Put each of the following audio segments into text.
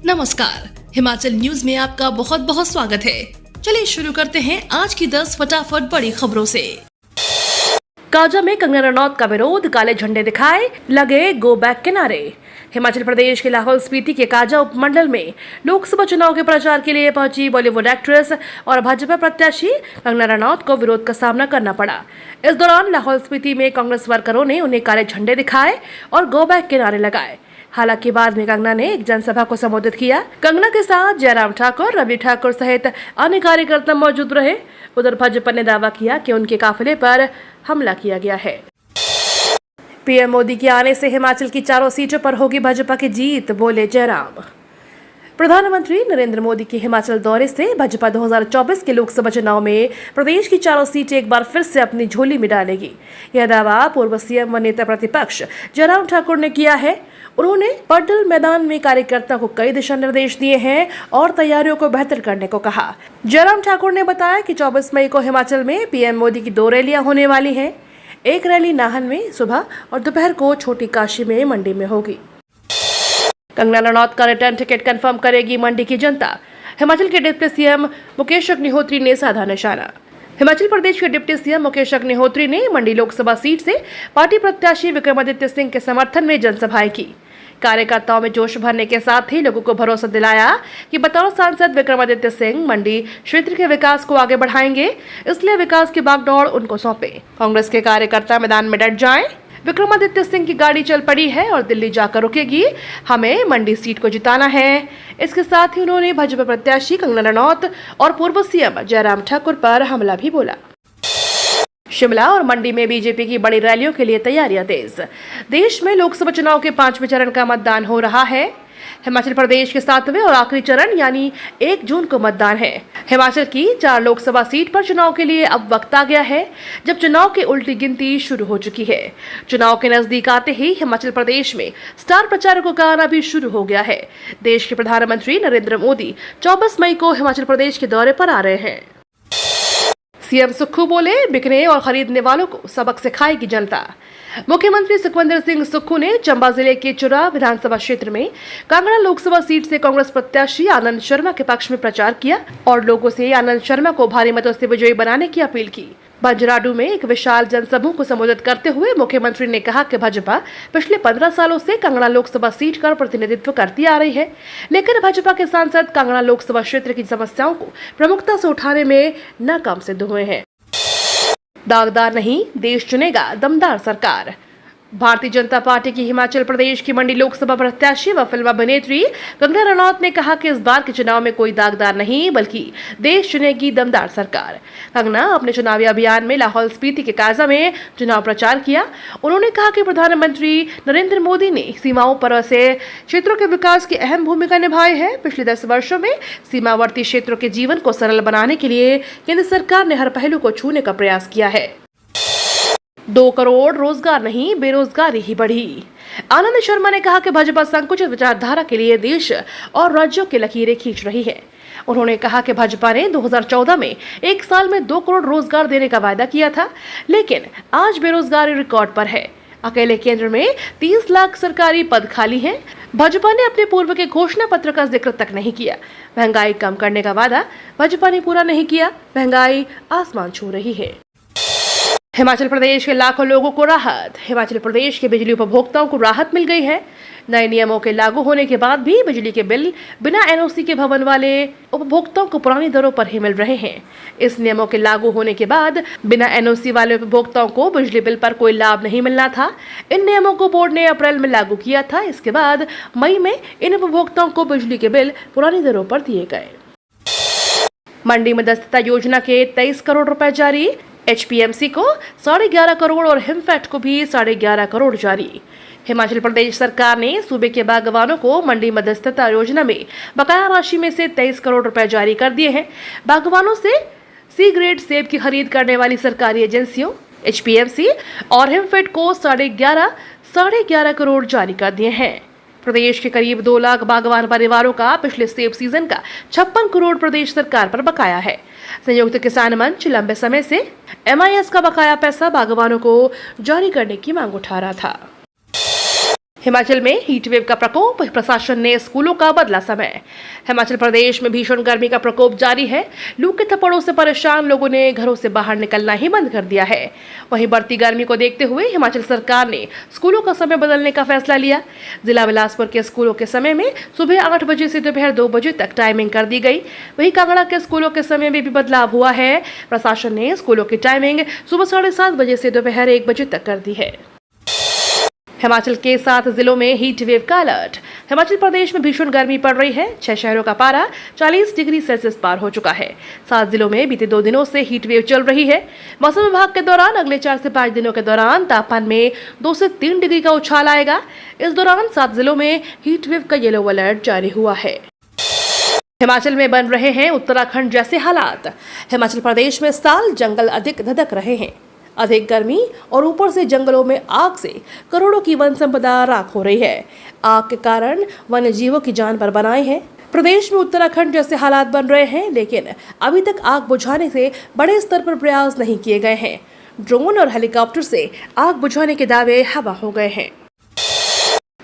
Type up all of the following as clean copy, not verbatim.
नमस्कार, हिमाचल न्यूज में आपका बहुत बहुत स्वागत है। चलिए शुरू करते हैं आज की 10 फटाफट बड़ी खबरों से। काजा में कंगना रनौत का विरोध, काले झंडे दिखाए, लगे गो बैक के नारे। हिमाचल प्रदेश के लाहौल स्पीति के काजा उपमंडल में लोकसभा चुनाव के प्रचार के लिए पहुंची बॉलीवुड एक्ट्रेस और भाजपा प्रत्याशी कंगना रनौत को विरोध का सामना करना पड़ा। इस दौरान लाहौल स्पीति में कांग्रेस वर्करों ने उन्हें काले झंडे दिखाए और गो बैक के नारे लगाए। हालांकि बाद में कंगना ने एक जनसभा को संबोधित किया। कंगना के साथ जयराम ठाकुर, रवि ठाकुर सहित अन्य कार्यकर्ता मौजूद रहे। उधर भाजपा ने दावा किया कि उनके काफिले पर हमला किया गया है। पीएम मोदी के आने से हिमाचल की चारों सीटों पर होगी भाजपा की जीत, बोले जयराम। प्रधानमंत्री नरेंद्र मोदी के हिमाचल दौरे से भाजपा 2024 के लोकसभा चुनाव में प्रदेश की चारों सीटें एक बार फिर से अपनी झोली में डालेगी। यह दावा पूर्व सीएम व नेता प्रतिपक्ष जयराम ठाकुर ने किया है। उन्होंने पड्डल मैदान में कार्यकर्ता को कई दिशा निर्देश दिए हैं और तैयारियों को बेहतर करने को कहा। जयराम ठाकुर ने बताया कि 24 मई को हिमाचल में पीएम मोदी की 2 रैलियां होने वाली हैं। एक रैली नाहन में सुबह और दोपहर को छोटी काशी में मंडी में होगी। कंगना रनौत का रिटर्न टिकट कंफर्म करेगी मंडी की जनता। हिमाचल के डिप्टी सीएम मुकेश अग्निहोत्री ने साधा निशाना। हिमाचल प्रदेश के डिप्टी सीएम मुकेश अग्निहोत्री ने मंडी लोकसभा सीट से पार्टी प्रत्याशी विक्रमादित्य सिंह के समर्थन में जनसभाएं की। कार्यकर्ताओं में जोश भरने के साथ ही लोगों को भरोसा दिलाया कि बतौर सांसद विक्रमादित्य सिंह मंडी क्षेत्र के विकास को आगे बढ़ाएंगे, इसलिए विकास की बागडोर उनको सौंपे। कांग्रेस के कार्यकर्ता मैदान में डट जाएं। विक्रमादित्य सिंह की गाड़ी चल पड़ी है और दिल्ली जाकर रुकेगी। हमें मंडी सीट को जिताना है। इसके साथ ही उन्होंने भाजपा प्रत्याशी कंगना रनौत और पूर्व सीएम जयराम ठाकुर पर हमला भी बोला। शिमला और मंडी में बीजेपी की बड़ी रैलियों के लिए तैयारियां तेज। देश में लोकसभा चुनाव के 5वें चरण का मतदान हो रहा है। हिमाचल प्रदेश के 7वें और आखिरी चरण यानी 1 जून को मतदान है। हिमाचल की 4 लोकसभा सीट पर चुनाव के लिए अब वक्त आ गया है, जब चुनाव की उल्टी गिनती शुरू हो चुकी है। चुनाव के नजदीक आते ही हिमाचल प्रदेश में स्टार प्रचारकों का आना भी शुरू हो गया है। देश के प्रधानमंत्री नरेंद्र मोदी 24 मई को हिमाचल प्रदेश के दौरे पर आ रहे हैं। सीएम सुक्खू बोले, बिकने और खरीदने वालों को सबक सिखाएगी जनता। मुख्यमंत्री सुखविंदर सिंह सुक्खू ने चंबा जिले के चुरा विधानसभा क्षेत्र में कांगड़ा लोकसभा सीट से कांग्रेस प्रत्याशी आनंद शर्मा के पक्ष में प्रचार किया और लोगों से आनंद शर्मा को भारी मतों से विजयी बनाने की अपील की। बंजराडू में एक विशाल जनसभा को संबोधित करते हुए मुख्यमंत्री ने कहा कि भाजपा पिछले 15 सालों से कांगड़ा लोकसभा सीट का प्रतिनिधित्व करती आ रही है, लेकिन भाजपा के सांसद कांगड़ा लोकसभा क्षेत्र की समस्याओं को प्रमुखता से उठाने में नाकाम सिद्ध हुए हैं। दागदार नहीं, देश चुनेगा दमदार सरकार। भारतीय जनता पार्टी की हिमाचल प्रदेश की मंडी लोकसभा प्रत्याशी व फिल्म अभिनेत्री कंगना रनौत ने कहा कि इस बार के चुनाव में कोई दागदार नहीं, बल्कि देश चुनेगी दमदार सरकार। कंगना अपने चुनावी अभियान में लाहौल स्पीति के काजा में चुनाव प्रचार किया। उन्होंने कहा कि प्रधानमंत्री नरेंद्र मोदी ने सीमाओं पर ऐसे क्षेत्रों के विकास की अहम भूमिका निभाई है। पिछले 10 वर्षों में सीमावर्ती क्षेत्रों के जीवन को सरल बनाने के लिए केंद्र सरकार ने हर पहलू को छूने का प्रयास किया है। 2 करोड़ रोजगार नहीं, बेरोजगारी ही बढ़ी। आनंद शर्मा ने कहा कि भाजपा संकुचित विचारधारा के लिए देश और राज्यों की लकीरें खींच रही है। उन्होंने कहा कि भाजपा ने 2014 में 1 साल में 2 करोड़ रोजगार देने का वायदा किया था, लेकिन आज बेरोजगारी रिकॉर्ड पर है। अकेले केंद्र में 30 लाख सरकारी पद खाली हैं। भाजपा ने अपने पूर्व के घोषणा पत्र का जिक्र तक नहीं किया। महंगाई कम करने का वादा भाजपा ने पूरा नहीं किया। महंगाई आसमान छू रही है। हिमाचल प्रदेश के लाखों लोगों को राहत। हिमाचल प्रदेश के बिजली उपभोक्ताओं को राहत मिल गई है। नए नियमों के लागू होने के बाद भी बिजली के बिल बिना एनओसी के भवन वाले उपभोक्ताओं को पुरानी दरों पर ही मिल रहे हैं। इस नियमों के लागू होने के बाद बिना एनओसी वाले उपभोक्ताओं को बिजली बिल पर कोई लाभ नहीं मिलना था। इन नियमों को बोर्ड ने अप्रैल में लागू किया था। इसके बाद मई में इन उपभोक्ताओं को बिजली के बिल पुरानी दरों पर दिए गए। मंडी मध्यस्थता योजना के 23 करोड़ रुपए जारी। एचपीएमसी को 11.5 करोड़ और हिमफेड को भी 11.5 करोड़ जारी। हिमाचल प्रदेश सरकार ने सूबे के बागवानों को मंडी मध्यस्थता योजना में बकाया राशि में से 23 करोड़ रुपए जारी कर दिए हैं। बागवानों से सी ग्रेड सेब की खरीद करने वाली सरकारी एजेंसियों एचपीएमसी और हिमफेड को 11.5 करोड़ जारी कर दिए हैं। प्रदेश के करीब 2 लाख बागवान परिवारों का पिछले सेब सीजन का 56 करोड़ प्रदेश सरकार पर बकाया है। संयुक्त किसान मंच लंबे समय से एमआईएस का बकाया पैसा बागवानों को जारी करने की मांग उठा रहा था। हिमाचल में हीट वेव का प्रकोप, प्रशासन ने स्कूलों का बदला समय। हिमाचल प्रदेश में भीषण गर्मी का प्रकोप जारी है। लू के थप्पड़ों से परेशान लोगों ने घरों से बाहर निकलना ही बंद कर दिया है। वहीं बढ़ती गर्मी को देखते हुए हिमाचल सरकार ने स्कूलों का समय बदलने का फैसला लिया। जिला बिलासपुर के स्कूलों के समय में सुबह 8 बजे से दोपहर 2 बजे तक टाइमिंग कर दी गई। वहीं कांगड़ा के स्कूलों के समय में भी बदलाव हुआ है। प्रशासन ने स्कूलों की टाइमिंग सुबह 7:30 बजे से दोपहर 1 बजे तक कर दी है। हिमाचल के 7 जिलों में हीट वेव का अलर्ट। हिमाचल प्रदेश में भीषण गर्मी पड़ रही है। 6 शहरों का पारा 40 डिग्री सेल्सियस पार हो चुका है। 7 जिलों में बीते 2 दिनों से हीट वेव चल रही है। मौसम विभाग के दौरान अगले 4 से 5 दिनों के दौरान तापमान में 2 से 3 डिग्री का उछाल आएगा। इस दौरान 7 जिलों में हीट वेव का येलो अलर्ट जारी हुआ है। हिमाचल में बन रहे हैं उत्तराखंड जैसे हालात। हिमाचल प्रदेश में इस साल जंगल अधिक धधक रहे हैं। अधिक गर्मी और ऊपर से जंगलों में आग से करोड़ों की वन संपदा राख हो रही है। आग के कारण वन्य जीवों की जान पर बनाए हैं। प्रदेश में उत्तराखंड जैसे हालात बन रहे हैं, लेकिन अभी तक आग बुझाने से बड़े स्तर पर प्रयास नहीं किए गए हैं। ड्रोन और हेलीकॉप्टर से आग बुझाने के दावे हवा हो गए हैं।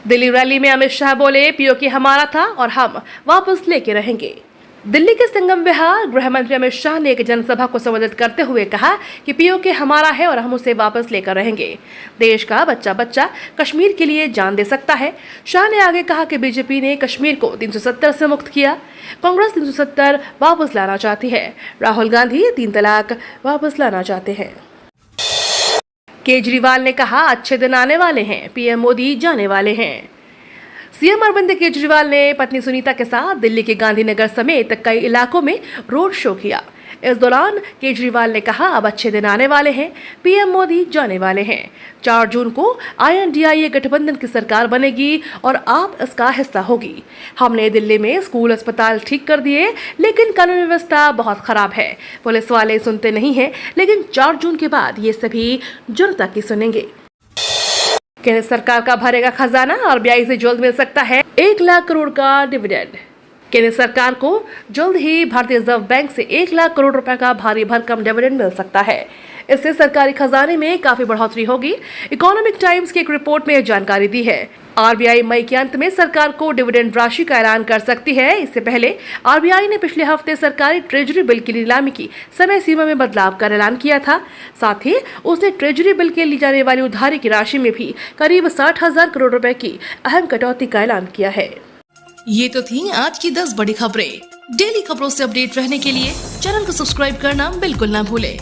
दिल्ली रैली में अमित शाह बोले, पीओके हमारा था और हम वापस लेके रहेंगे। दिल्ली के संगम विहार गृह मंत्री अमित शाह ने एक जनसभा को संबोधित करते हुए कहा कि पीओके हमारा है और हम उसे वापस लेकर रहेंगे। देश का बच्चा बच्चा कश्मीर के लिए जान दे सकता है। शाह ने आगे कहा कि बीजेपी ने कश्मीर को 370 से मुक्त किया। कांग्रेस 370 वापस लाना चाहती है। राहुल गांधी 3 तलाक वापस लाना चाहते हैं। केजरीवाल ने कहा, अच्छे दिन आने वाले हैं, पीएम मोदी जाने वाले हैं। सीएम अरविंद केजरीवाल ने पत्नी सुनीता के साथ दिल्ली के गांधीनगर समेत कई इलाकों में रोड शो किया। इस दौरान केजरीवाल ने कहा, अब अच्छे दिन आने वाले हैं, पीएम मोदी जाने वाले हैं। 4 जून को INDIA गठबंधन की सरकार बनेगी और आप इसका हिस्सा होगी। हमने दिल्ली में स्कूल अस्पताल ठीक कर दिए, लेकिन कानून व्यवस्था बहुत खराब है। पुलिस वाले सुनते नहीं हैं, लेकिन 4 जून के बाद ये सभी जनता की सुनेंगे। केंद्र सरकार का भरेगा खजाना, RBI से जल्द मिल सकता है 1 लाख करोड़ का डिविडेंड। केंद्र सरकार को जल्द ही भारतीय रिजर्व बैंक से 1 लाख करोड़ रुपए का भारी भरकम डिविडेंड मिल सकता है। इससे सरकारी खजाने में काफी बढ़ोतरी होगी। इकोनॉमिक टाइम्स की एक रिपोर्ट में यह जानकारी दी है। RBI मई के अंत में सरकार को डिविडेंड राशि का ऐलान कर सकती है। इससे पहले RBI ने पिछले हफ्ते सरकारी ट्रेजरी बिल की नीलामी की समय सीमा में बदलाव कर ऐलान किया था। साथ ही उसने ट्रेजरी बिल के ली जाने वाली उधारी की राशि में भी करीब 60,000 करोड़ रुपए की अहम कटौती का ऐलान किया है। ये तो थी आज की 10 बड़ी खबरें। डेली खबरों से अपडेट रहने के लिए चैनल को सब्सक्राइब करना बिल्कुल ना भूलें।